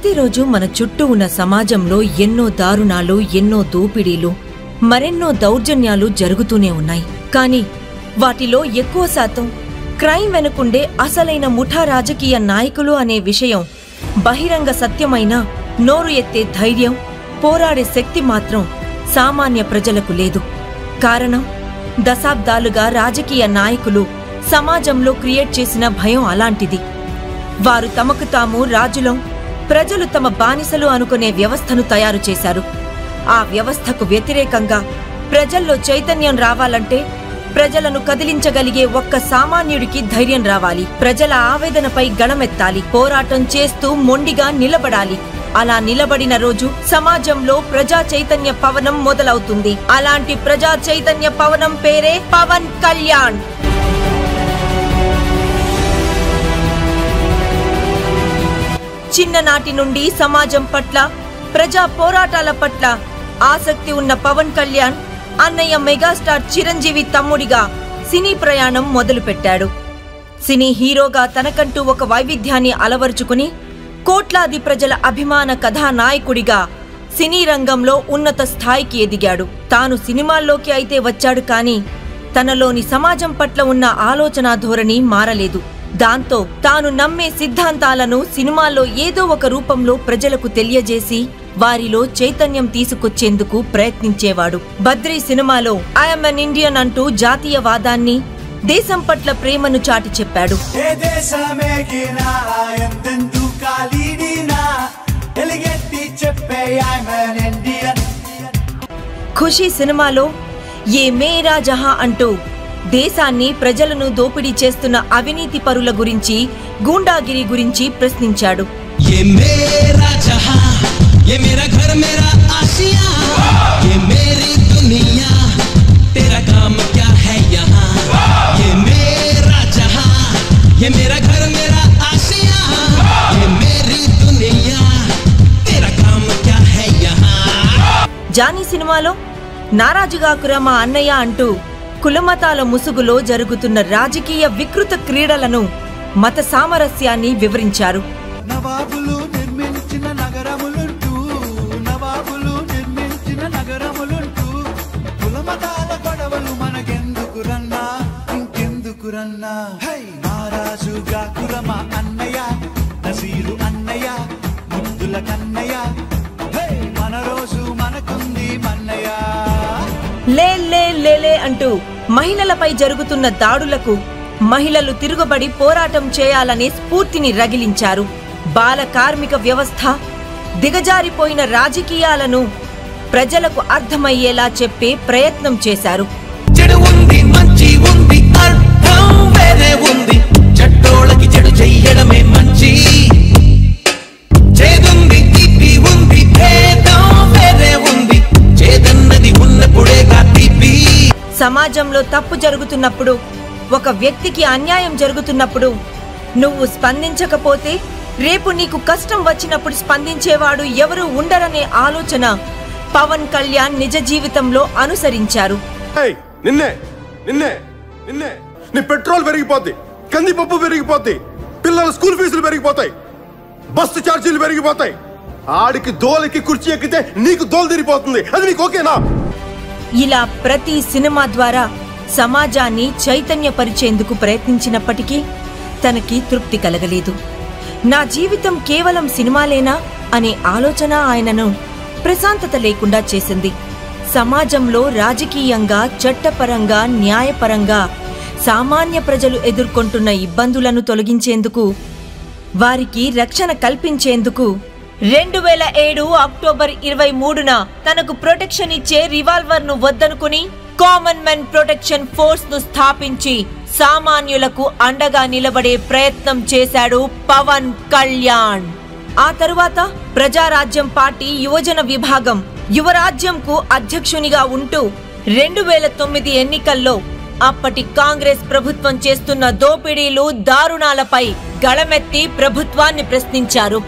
ప్రతిరోజు మన చుట్టూ ఉన్న సమాజంలో ఎన్నో దారుణాలు, ఎన్నో దోపిడీలు, మరెన్నో దౌర్జన్యాలు జరుగుతూనే ఉన్నాయి. కానీ వాటిలో ఎక్కువ శాతం క్రైమ్ వెనుకుండే అసలైన ముఠా రాజకీయ నాయకులు అనే విషయం బహిరంగ సత్యమైన నోరు ఎత్తే ధైర్యం, పోరాడే శక్తి మాత్రం సామాన్య ప్రజలకు లేదు. కారణం, దశాబ్దాలుగా రాజకీయ నాయకులు సమాజంలో క్రియేట్ చేసిన భయం అలాంటిది. వారు తమకు తాము రాజులం, ప్రజలు తమ బానిసలు అనుకునే వ్యవస్థను తయారు చేశారు. ఆ వ్యవస్థకు వ్యతిరేకంగా ప్రజల్లో చైతన్యం రావాలంటే ప్రజలను కదిలించగలిగే ఒక్క సామాన్యుడికి ధైర్యం రావాలి. ప్రజల ఆవేదనపై గళమెత్తాలి. పోరాటం చేస్తూ మొండిగా నిలబడాలి. అలా నిలబడిన రోజు సమాజంలో ప్రజా చైతన్య పవనం మొదలవుతుంది. అలాంటి ప్రజా చైతన్య పవనం పేరే పవన్ కళ్యాణ్. చిన్ననాటి నుండి సమాజం పట్ల, ప్రజా పోరాటాల పట్ల ఆసక్తి ఉన్న పవన్ కళ్యాణ్ అన్నయ్య మెగాస్టార్ చిరంజీవి తమ్ముడిగా సినీ ప్రయాణం మొదలుపెట్టాడు. సినీ హీరోగా తనకంటూ ఒక వైవిధ్యాన్ని అలవరుచుకుని కోట్లాది ప్రజల అభిమాన కథానాయకుడిగా సినీ రంగంలో ఉన్నత స్థాయికి ఎదిగాడు. తాను సినిమాల్లోకి అయితే వచ్చాడు, కానీ తనలోని సమాజం పట్ల ఉన్న ఆలోచన ధోరణి మారలేదు. దాంతో తాను నమ్మే సిద్ధాంతాలను సినిమాల్లో ఏదో ఒక రూపంలో ప్రజలకు తెలియజేసి వారిలో చైతన్యం తీసుకొచ్చేందుకు ప్రయత్నించేవాడు. బద్రీ సినిమాలో ఐఎమ్ ఎన్ ఇండియన్ అంటూ జాతీయవాదాన్ని, దేశం పట్ల ప్రేమను చాటి చెప్పాడు. ఖుషీ సినిమాలో ఏ మేరా జహా అంటూ దేశాన్ని, ప్రజలను దోపిడీ చేస్తున్న అవినీతి పరుల గురించి, గూండాగిరి గురించి ప్రశ్నించాడు. జానీ సినిమాలో నారాజుగాకురా మా అన్నయ్య అంటూ కులమతాల ముసుగులో జరుగుతున్న రాజకీయ వికృత క్రీడలను, మత సామరస్యాన్ని వివరించారు. నవాబులు నిర్మించిన నగరములుంటూ, నవాబులు నిర్మించిన నగరములుంటూ, కులమతాల గొడవలు మనకెందుకురన్నా, ఇంకెందుకురన్నా. హై నారాజుగాకురా మా అన్నయ్య, నసీరు అన్నయ్య, ముద్దుల కన్నయ్య, హై మన రోజు మనకుంది మన్నయ్య. లే లే లేలే అంటూ మహిళలపై జరుగుతున్న దాడులకు మహిళలు తిరుగుబడి పోరాటం చేయాలనే స్ఫూర్తిని రగిలించారు. బాల కార్మిక వ్యవస్థ, దిగజారిపోయిన రాజకీయాలను ప్రజలకు అర్థమయ్యేలా చెప్పే ప్రయత్నం చేశారు. చెడు ఉంది, మంచి ఉంది, అర్థం వేరే ఉంది, చెడ్డోళ్ళకి చెడు చెయ్యడమే మంచి, చేదుంది, తీపి ఉంది, భేదం వేరే ఉంది, చేదన్నది ఉన్నప్పుడేగా తీపి. సమాజంలో తప్పు జరుగుతున్నప్పుడు, ఒక వ్యక్తికి అన్యాయం జరుగుతున్నప్పుడు నువ్వు స్పందించకపోతే రేపు నీకు కష్టం వచ్చినప్పుడు స్పందించేవాడు ఎవరు ఉండరనే ఆలోచన పవన్ కళ్యాణ్ నిజ జీవితంలో అనుసరించారు. నీ పెట్రోల్ పెరిగిపోద్ది, కందిపప్పు పెరిగిపోద్ది, పిల్లల స్కూల్ ఫీజులు పెరిగిపోతాయి, బస్సు ఛార్జీలు పెరిగిపోతాయి, ఆడికి దోలకి కుర్చీ ఎక్కితే నీకు దోలు తిరిగిపోతుంది. అది నీకు ఓకేనా? ఇలా ప్రతి సినిమా ద్వారా సమాజాన్ని చైతన్యపరిచేందుకు ప్రయత్నించినప్పటికీ తనకి తృప్తి కలగలేదు. నా జీవితం కేవలం సినిమాలేనా అనే ఆలోచన ఆయనను ప్రశాంతత లేకుండా చేసింది. సమాజంలో రాజకీయంగా, చట్టపరంగా, న్యాయపరంగా సామాన్య ప్రజలు ఎదుర్కొంటున్న ఇబ్బందులను తొలగించేందుకు, వారికి రక్షణ కల్పించేందుకు 2007 అక్టోబర్ 23న తనకు ప్రొటెక్షన్ ఇచ్చే రివాల్వర్ ను వద్దనుకుని కామన్ మెన్ ప్రొటెక్షన్ ఫోర్స్ ను స్థాపించి సామాన్యులకు అండగా నిలబడే ప్రయత్నం చేశాడు పవన్ కళ్యాణ్. ఆ తరువాత ప్రజారాజ్యం పార్టీ యువజన విభాగం యువరాజ్యంకు అధ్యక్షునిగా ఉంటూ 2009 ఎన్నికల్లో అప్పటి కాంగ్రెస్ ప్రభుత్వం చేస్తున్న దోపిడీలు, దారుణాలపై గళమెత్తి ప్రభుత్వాన్ని ప్రశ్నించారు.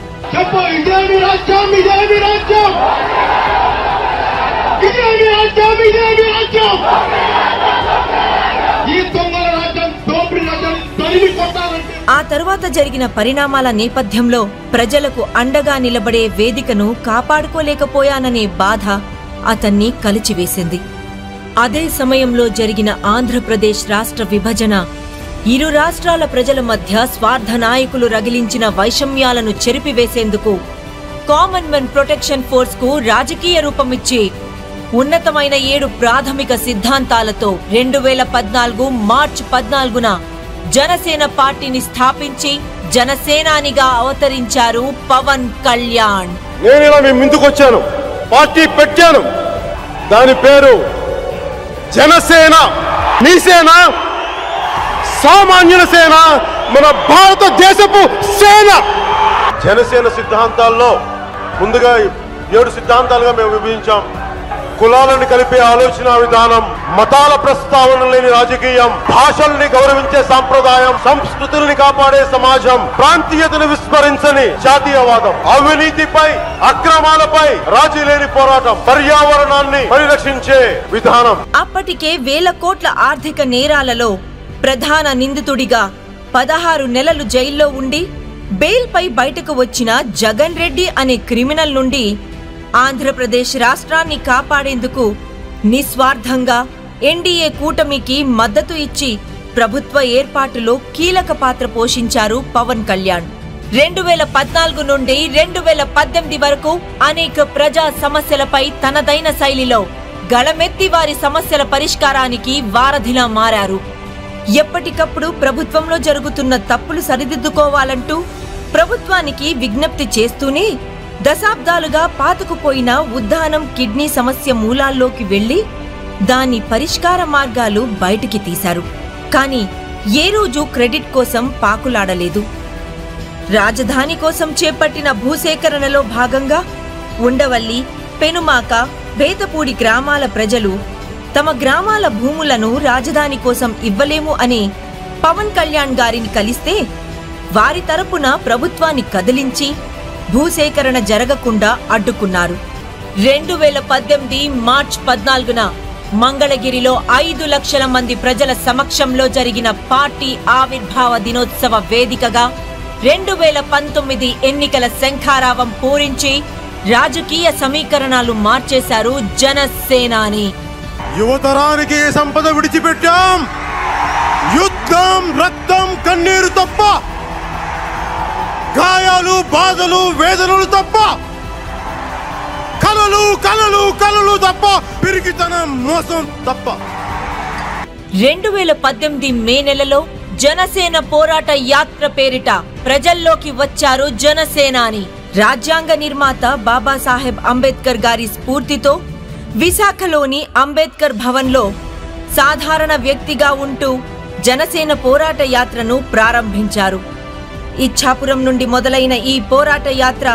ఈ దొంగల రాజ్యం, దోపిడీ రాజ్యం తరిమి కొట్టాలంటే ఆ తరువాత జరిగిన పరిణామాల నేపథ్యంలో ప్రజలకు అండగా నిలబడే వేదికను కాపాడుకోలేకపోయాననే బాధ అతన్ని కలిచివేసింది. అదే సమయంలో జరిగిన ఆంధ్రప్రదేశ్ రాష్ట్ర విభజన ఇరు రాష్ట్రాల ప్రజల మధ్య స్వార్థ నాయకులు రగిలించిన వైషమ్యాలను చెరిపివేసేందుకు కామన్వెల్త్ ప్రొటెక్షన్ ఫోర్స్ కు రాజకీయ రూపమిచ్చి ఉన్నతమైన 7 ప్రాథమిక సిద్ధాంతాలతో 2014 మార్చి 14న జనసేన పార్టీని స్థాపించి జనసేనానిగా అవతరించారు పవన్ కళ్యాణ్. నేను ఇలా మీ ముందుకు వచ్చాను, పార్టీ పెట్టాను, దాని పేరు జనసేన. మీ సేన, సామాన్యుల సేన, మన భారతదేశపు సేన. జనసేన సిద్ధాంతాల్లో ముందుగా 7 సిద్ధాంతాలుగా మేము విభజించాం. కులాలను కలిపే ఆలోచన విధానం, మతాల ప్రస్తావన లేని రాజకీయం, భాషల్ని గౌరవించే సాంప్రదాయం, సంస్కృతుల్ని కాపాడే సమాజం, ప్రాంతీయతను విస్మరించని జాతీయవాదం, అవినీతిపై అక్రమాలపై రాజీ లేని పోరాటం, పర్యావరణాన్ని పరిరక్షించే విధానం. అప్పటికే 1000 కోట్ల ఆర్థిక నేరాలలో ప్రధాన నిందితుడిగా 16 నెలలు జైల్లో ఉండి బెయిల్పై బయటకు వచ్చిన జగన్ రెడ్డి అనే క్రిమినల్ నుండి ఆంధ్రప్రదేశ్ రాష్ట్రాన్ని కాపాడేందుకు నిస్వార్థంగా ఎన్డీఏ కూటమికి మద్దతు ఇచ్చి ప్రభుత్వ ఏర్పాటులో కీలక పాత్ర పోషించారు పవన్ కళ్యాణ్. 2014 నుండి 2018 వరకు అనేక ప్రజా సమస్యలపై తనదైన శైలిలో గళమెత్తి వారి సమస్యల పరిష్కారానికి వారధిలా మారారు. ఎప్పటికప్పుడు ప్రభుత్వంలో జరుగుతున్న తప్పులు సరిదిద్దుకోవాలంటూ ప్రభుత్వానికి విజ్ఞప్తి చేస్తూనే దశాబ్దాలుగా పాతుకుపోయిన ఉద్దానం కిడ్నీ సమస్య మూలాల్లోకి వెళ్లి దాని పరిష్కార మార్గాలు బయటికి తీశారు. కానీ ఏ రోజు క్రెడిట్ కోసం పాకులాడలేదు. రాజధాని కోసం చేపట్టిన భూసేకరణలో భాగంగా ఉండవల్లి, పెనుమాక, బేతపూడి గ్రామాల ప్రజలు తమ గ్రామాల భూములను రాజధాని కోసం ఇవ్వలేము అని పవన్ కళ్యాణ్ గారిని కలిస్తే వారి తరపున ప్రభుత్వాన్ని కదిలించి భూసేకరణ జరగకుండా అడ్డుకున్నారు. 2018 మార్చి 14న మంగళగిరిలో 5 లక్షల మంది ప్రజల సమక్షంలో జరిగిన పార్టీ ఆవిర్భావ దినోత్సవ వేదికగా 2019 ఎన్నికల శంఖారావం పూరించి రాజకీయ సమీకరణాలు మార్చేశారు జనసేనాని. యువతరానికి సంపద విడిచిపెట్టాం, యుద్ధం, రక్తం, కన్నీరు తప్ప, గాయాలు, బాధలు, వేదనలు తప్ప, కలలు కలలు కలలు తప్ప, పిరికితనం, మోసం తప్ప. 2018 మే నెలలో జనసేన పోరాట యాత్ర పేరిట ప్రజల్లోకి వచ్చారు జనసేనాని. రాజ్యాంగ నిర్మాత బాబాసాహెబ్ అంబేద్కర్ గారి స్ఫూర్తితో విశాఖలోని అంబేద్కర్ భవన్లో సాధారణ వ్యక్తిగా ఉంటూ జనసేన పోరాట యాత్రను ప్రారంభించారు. ఇచ్ఛాపురం నుండి మొదలైన ఈ పోరాట యాత్ర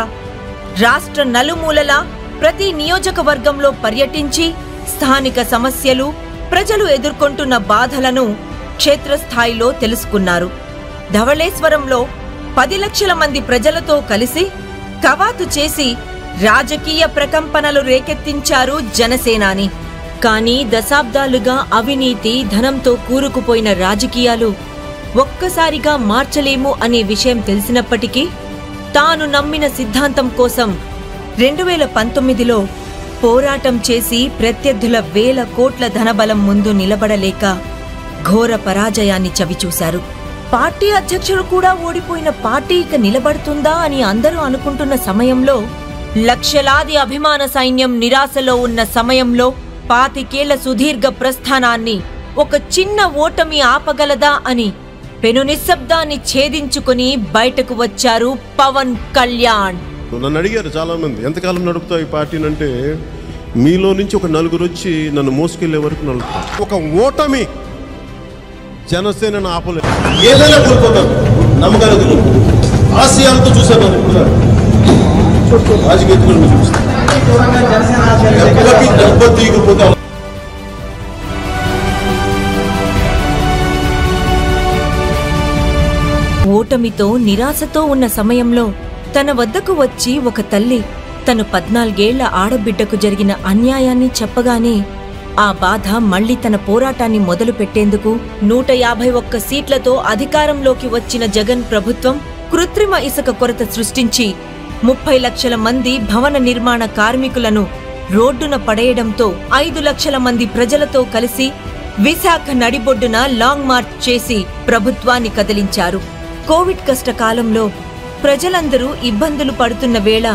రాష్ట్ర నలుమూలలా ప్రతి నియోజకవర్గంలో పర్యటించి స్థానిక సమస్యలు, ప్రజలు ఎదుర్కొంటున్న బాధలను క్షేత్రస్థాయిలో తెలుసుకున్నారు. ధవళేశ్వరంలో 10 లక్షల మంది ప్రజలతో కలిసి కవాతు చేసి రాజకీయ ప్రకంపనలు రేకెత్తించారు జనసేనాని. కానీ దశాబ్దాలుగా అవినీతి, ధనంతో కూరుకుపోయిన రాజకీయాలు ఒక్కసారిగా మార్చలేము అనే విషయం తెలిసినప్పటికీ తాను నమ్మిన సిద్ధాంతం కోసం 2019లో పోరాటం చేసి ప్రత్యర్థుల 1000 కోట్ల ధనబలం ముందు నిలబడలేక ఘోర పరాజయాన్ని చవిచూశారు. పార్టీ అధ్యక్షుడు కూడా ఓడిపోయిన పార్టీ ఇక నిలబడుతుందా అని అందరూ అనుకుంటున్న సమయంలో, లక్షలాది అభిమాన సైన్యం నిరాశలో ఉన్న సమయంలో 25 ఏళ్ల సుదీర్ఘ ప్రస్థానాన్ని ఒక చిన్న ఓటమి ఆపగలదా అని పెను నిశ్శబ్దాన్ని ఛేదించుకుని బయటకు వచ్చారు పవన్ కళ్యాణ్. నన్ను అడిగారు చాలా మంది, ఎంతకాలం నడుపుతావు ఈ పార్టీని అంటే, మీలో నుంచి ఒక 4 వచ్చి నన్ను మోసుకెళ్లే వరకు నడుపుతాను. ఒక ఓటమి జనసేనను ఆపలేదు. ఏదైనా కోల్పోతాం, నమ్మకాలు ఆశయాలతో చూసాను. రాజకీయ చూస్తాను. ఓటమితో నిరాశతో ఉన్న సమయంలో తన వద్దకు వచ్చి ఒక తల్లి తను 14 ఏళ్ల ఆడబిడ్డకు జరిగిన అన్యాయాన్ని చెప్పగానే ఆ బాధ మళ్లీ తన పోరాటాన్ని మొదలుపెట్టేందుకు 151 సీట్లతో అధికారంలోకి వచ్చిన జగన్ ప్రభుత్వం కృత్రిమ ఇసుక కొరత సృష్టించి 30 లక్షల మంది భవన నిర్మాణ కార్మికులను రోడ్డున పడేయడంతో 5 లక్షల మంది ప్రజలతో కలిసి విశాఖ నడిబొడ్డున లాంగ్ మార్చ్ చేసి ప్రభుత్వాన్ని కదిలించారు. కోవిడ్ కష్టకాలంలో ప్రజలందరూ ఇబ్బందులు పడుతున్న వేళ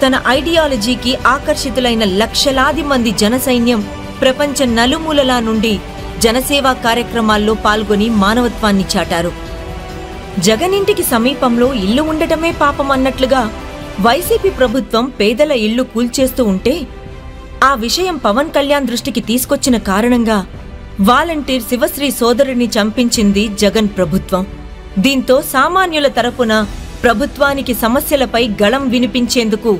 తన ఐడియాలజీకి ఆకర్షితులైన లక్షలాది మంది జనసైన్యం ప్రపంచ నలుమూలలా నుండి జనసేవా కార్యక్రమాల్లో పాల్గొని మానవత్వాన్ని చాటారు. జగన్ ఇంటికి సమీపంలో ఇల్లు ఉండటమే పాపం అన్నట్లుగా వైసీపీ ప్రభుత్వం పేదల ఇళ్లు కూల్చేస్తూ ఉంటే ఆ విషయం పవన్ కళ్యాణ్ దృష్టికి తీసుకొచ్చిన కారణంగా వాలంటీర్ శివశ్రీ సోదరుని చంపించింది జగన్ ప్రభుత్వం. దీంతో సామాన్యుల తరపున ప్రభుత్వానికి సమస్యలపై గళం వినిపించేందుకు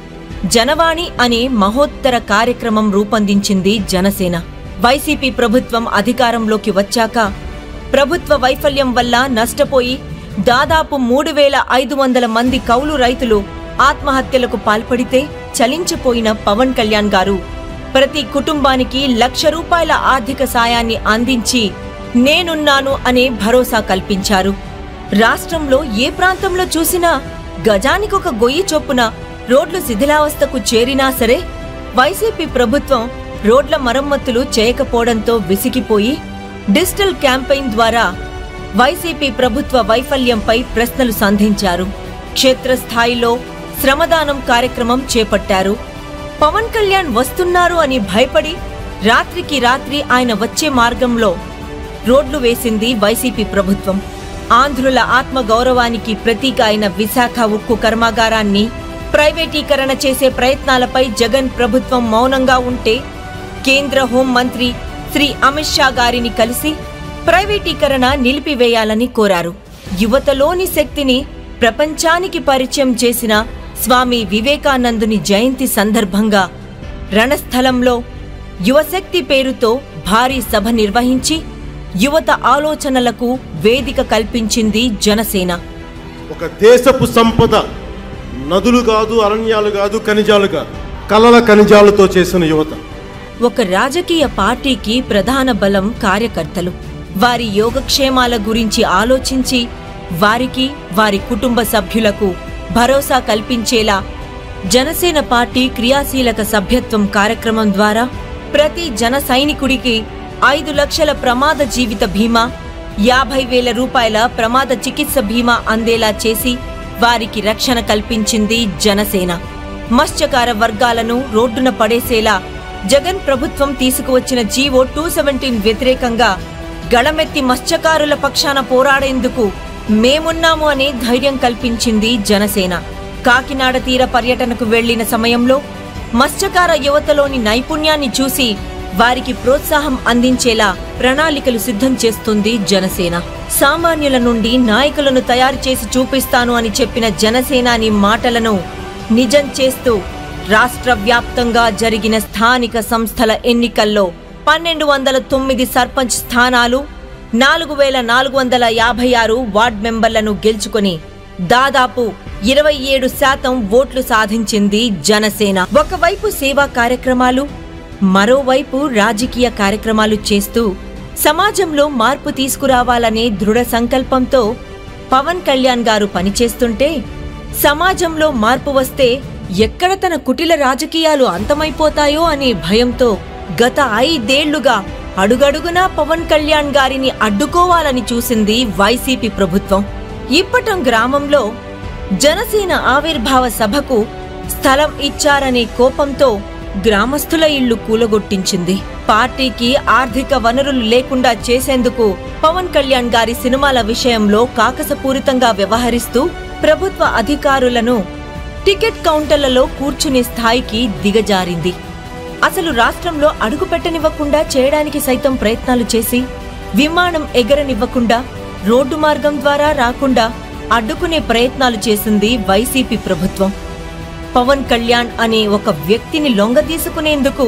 జనవాణి అనే మహోత్తర కార్యక్రమం రూపొందించింది జనసేన. వైసీపీ ప్రభుత్వం అధికారంలోకి వచ్చాక ప్రభుత్వ వైఫల్యం వల్ల నష్టపోయి దాదాపు 3500 మంది కౌలు రైతులు ఆత్మహత్యలకు పాల్పడితే చలించిపోయిన పవన్ కళ్యాణ్ గారు ప్రతి కుటుంబానికి ₹1,00,000 ఆర్థిక సాయాన్ని అందించి నేనున్నాను అనే భరోసా కల్పించారు. రాష్ట్రంలో ఏ ప్రాంతంలో చూసినా గజానికొక గొయ్యి చొప్పున రోడ్లు శిథిలావస్థకు చేరినా సరే వైసీపీ ప్రభుత్వం రోడ్ల మరమ్మతులు చేయకపోవడంతో విసిగిపోయి డిజిటల్ క్యాంపెయిన్ ద్వారా వైసీపీ ప్రభుత్వ వైఫల్యంపై ప్రశ్నలు సంధించారు. క్షేత్రస్థాయిలో శ్రమదానం కార్యక్రమం చేపట్టారు. పవన్ కళ్యాణ్ వస్తున్నారు అని భయపడి రాత్రికి రాత్రి ఆయన వచ్చే మార్గంలో రోడ్లు వేసింది వైసీపీ ప్రభుత్వం. ఆంధ్రుల ఆత్మగౌరవానికి ప్రతీక అయిన విశాఖ ఉక్కు కర్మాగారాన్ని ప్రైవేటీకరణ చేసే ప్రయత్నాలపై జగన్ ప్రభుత్వం మౌనంగా ఉంటే కేంద్ర హోంమంత్రి శ్రీ అమిత్ షా గారిని కలిసి ప్రైవేటీకరణ నిలిపివేయాలని కోరారు. యువతలోని శక్తిని ప్రపంచానికి పరిచయం చేసిన స్వామి వివేకానందుని జయంతి సందర్భంగా రణస్థలంలో యువశక్తి పేరుతో భారీ సభ నిర్వహించి యువత ఆలోచనలకు వేదిక కల్పించింది జనసేన. ఒక దేశపు సంపద నదులు కాదు, అరణ్యాలు కాదు, ఖనిజాలు కాదు, కలల ఖనిజాలతో చేసిన యువత. ఒక రాజకీయ పార్టీకి ప్రధాన బలం కార్యకర్తలు. వారి యోగక్షేమాల గురించి ఆలోచించి వారికి వారి కుటుంబ సభ్యులకు భరోసా కల్పించేలా జనసేన పార్టీ క్రియాశీలక సభ్యత్వం కార్యక్రమం ద్వారా ప్రతి జన సైనికుడికి 5 లక్షల ప్రమాద జీవిత బీమా, 50,000 రూపాయల ప్రమాద చికిత్స బీమా అందేలా చేసి వారికి రక్షణ కల్పించింది జనసేన. మత్స్యకార వర్గాలను రోడ్డున పడేసేలా జగన్ ప్రభుత్వం తీసుకువచ్చిన జీవో 217 వ్యతిరేకంగా గళమెత్తి మత్స్యకారుల పక్షాన పోరాడేందుకు మేమున్నాము అనే ధైర్యం కల్పించింది జనసేన. కాకినాడ తీర పర్యటనకు వెళ్లిన సమయంలో మత్స్యకార యువతలోని నైపుణ్యాన్ని చూసి వారికి ప్రోత్సాహం అందించేలా ప్రణాళికలు సిద్ధం చేస్తుంది జనసేన. సామాన్యుల నుండి నాయకులను తయారు చేసి చూపిస్తాను అని చెప్పిన జనసేనాని మాటలను నిజం చేస్తూ రాష్ట్ర వ్యాప్తంగా జరిగిన స్థానిక సంస్థల ఎన్నికల్లో 1209 సర్పంచ్ స్థానాలు, 4456 వార్డ్ మెంబర్లను గెలుచుకొని దాదాపు 27% ఓట్లు సాధించింది జనసేన. ఒకవైపు సేవా కార్యక్రమాలు, మరోవైపు రాజకీయ కార్యక్రమాలు చేస్తూ సమాజంలో మార్పు తీసుకురావాలనే దృఢ సంకల్పంతో పవన్ కళ్యాణ్ గారు పనిచేస్తుంటే సమాజంలో మార్పు వస్తే ఎక్కడ తన కుటిల రాజకీయాలు అంతమైపోతాయో అనే భయంతో గత 5 ఏళ్లుగా అడుగడుగునా పవన్ కళ్యాణ్ గారిని అడ్డుకోవాలని చూసింది వైసీపీ ప్రభుత్వం. ఇప్పటం గ్రామంలో జనసేన ఆవిర్భావ సభకు స్థలం ఇచ్చారనే కోపంతో గ్రామస్తుల ఇళ్లు కూలగొట్టించింది. పార్టీకి ఆర్థిక వనరులు లేకుండా చేసేందుకు పవన్ కళ్యాణ్ గారి సినిమాల విషయంలో కాకసపూరితంగా వ్యవహరిస్తూ ప్రభుత్వ అధికారులను టికెట్ కౌంటర్లలో కూర్చునే స్థాయికి దిగజారింది. అసలు రాష్ట్రంలో అడుగుపెట్టనివ్వకుండా చేయడానికి సైతం ప్రయత్నాలు చేసి విమానం ఎగరనివ్వకుండా రోడ్డు మార్గం ద్వారా రాకుండా అడ్డుకునే ప్రయత్నాలు చేసింది వైసీపీ ప్రభుత్వం. పవన్ కళ్యాణ్ అనే ఒక వ్యక్తిని లొంగదీసుకునేందుకు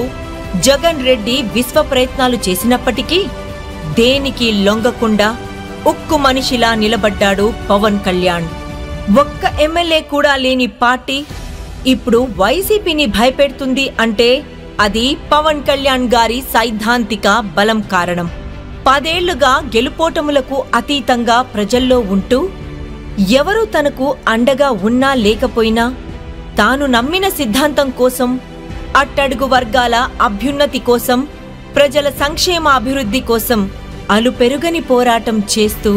జగన్ రెడ్డి విశ్వ ప్రయత్నాలు చేసినప్పటికీ దేనికి లొంగకుండా ఉక్కు మనిషిలా నిలబడ్డాడు పవన్ కళ్యాణ్. ఒక్క ఎమ్మెల్యే కూడా లేని పార్టీ ఇప్పుడు వైసీపీని భయపెడుతుంది అంటే అది పవన్ కళ్యాణ్ గారి సైద్ధాంతిక బలం కారణం. 10 ఏళ్లుగా గెలుపోటములకు అతీతంగా ప్రజల్లో ఉంటూ ఎవరూ తనకు అండగా ఉన్నా లేకపోయినా తాను నమ్మిన సిద్ధాంతం కోసం, అట్టడుగు వర్గాల అభ్యున్నతి కోసం, ప్రజల సంక్షేమ అభివృద్ధి కోసం అలుపెరుగని పోరాటం చేస్తూ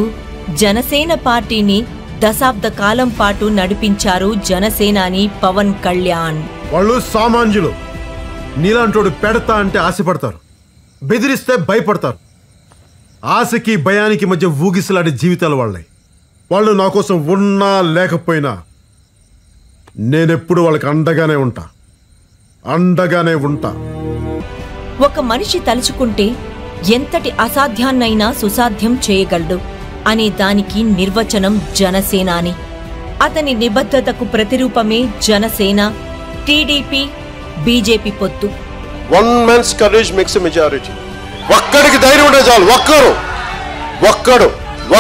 జనసేన పార్టీని దశాబ్ద కాలం పాటు నడిపించారు జనసేనాని పవన్ కళ్యాణ్. వాళ్ళు సామాన్యులు. నీలాంటోడు పెడతా అంటే ఆశపడతారు, బెదిరిస్తే భయపడతారు. ఆశకి భయానికి మధ్య ఊగిసలాడే జీవితాలు వాళ్ళే. వాళ్ళు నా కోసం ఉన్నా లేకపోయినా నేనెప్పుడు వాళ్ళకి అండగానే ఉంటా. ఒక మనిషి తలుచుకుంటే ఎంతటి అసాధ్యాన్నైనా సుసాధ్యం చేయగలడు అనే దానికి నిర్వచనం జనసేనాని. అతని నిబద్ధతకు ప్రతిరూపమే జనసేన, టీడీపీ, బీజేపీ పొత్తు. One man's courage makes a majority. ఒక్కడికి ధైర్యం ఉంటే చాలు.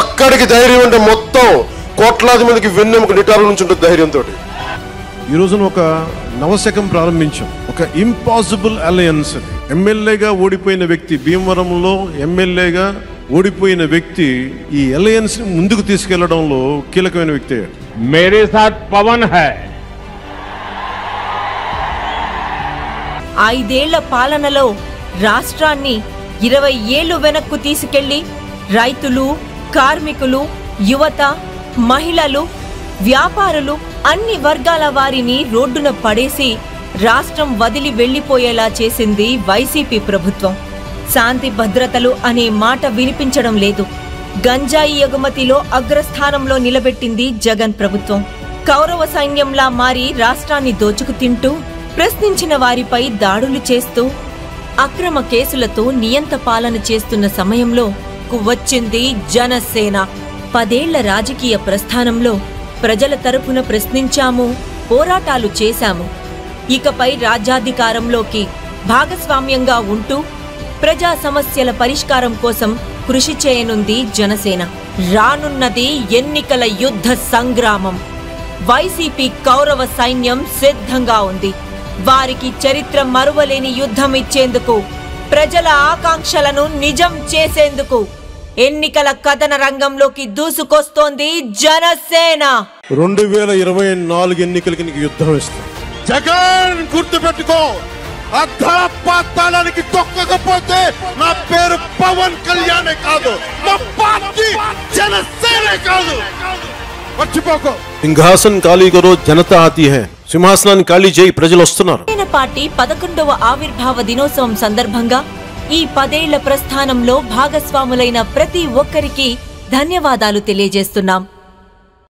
ఒక్కడికి ధైర్యం ఉంటే మొత్తం కోట్లాది మందికి వెన్నెముక నిటారుల నుంచి ఉంటుంది ధైర్యంతో. ఈ రోజున ఒక నవశకం ప్రారంభించాం. ఒక ఇంపాసిబుల్ అలయన్స్. ఎమ్మెల్యేగా ఓడిపోయిన వ్యక్తి, భీమవరంలో ఎమ్మెల్యేగా ఓడిపోయిన వ్యక్తి ఈ అలయన్స్ ని ముందుకు తీసుకెళ్లడంలో కీలకమైన వ్యక్తి. మేరే సాత్ పవన్ హై. 5 ఏళ్ల పాలనలో రాష్ట్రాన్ని 20 ఏళ్లు వెనక్కు తీసుకెళ్లి రైతులు, కార్మికులు, యువత, మహిళలు, వ్యాపారులు అన్ని వర్గాల వారిని రోడ్డున పడేసి రాష్ట్రం వదిలి వెళ్లిపోయేలా చేసింది వైసీపీ ప్రభుత్వం. శాంతి భద్రతలు అనే మాట వినిపించడం లేదు. గంజాయి ఎగుమతిలో అగ్రస్థానంలో నిలబెట్టింది జగన్ ప్రభుత్వం. కౌరవ సైన్యంలా మారి రాష్ట్రాన్ని దోచుకు తింటూ, ప్రశ్నించిన వారిపై దాడులు చేస్తూ, అక్రమ కేసులతో నియంత పాలన చేస్తున్న సమయంలో వచ్చింది జనసేన. 10 ఏళ్ల రాజకీయ ప్రస్థానంలో ప్రజల తరపున ప్రశ్నించాము, పోరాటాలు చేశాము. ఇకపై రాజ్యాధికారంలోకి భాగస్వామ్యంగా ఉంటూ ప్రజా సమస్యల పరిష్కారం కోసం కృషి చేయనుంది జనసేన. రానున్నది ఎన్నికల యుద్ధ సంగ్రామం. వైసీపీ కౌరవ సైన్యం సిద్ధంగా ఉంది. వారికి చరిత్ర మరువలేని యుద్ధం ఇచ్చేందుకు, ప్రజల ఆకాంక్షలను నిజం చేసేందుకు ఎన్నికల కథన రంగంలోకి దూసుకొస్తోంది జనసేన. 2024 ఎన్నికలకి నీకు యుద్ధం ఇస్తాం. జగన్ గుర్తుపెట్టుకో, అధపాతాళానికి తొక్కకపోతే నా పేరు పవన్ కళ్యాణే కాదు, నా పార్టీ జనసేనే కాదు. మర్చిపోకో. సింహాసన్ ఖాళీ కరో, జనతా ఆతీ హై. సింహాసనాన్ని ఖాళీ చేయి, ప్రజలు వస్తున్నారు. జనసేన పార్టీ 11వ ఆవిర్భావ దినోత్సవం సందర్భంగా ఈ 10 ఏళ్ల ప్రస్థానంలో భాగస్వాములైన ప్రతి ఒక్కరికి ధన్యవాదాలు తెలియజేస్తున్నాం.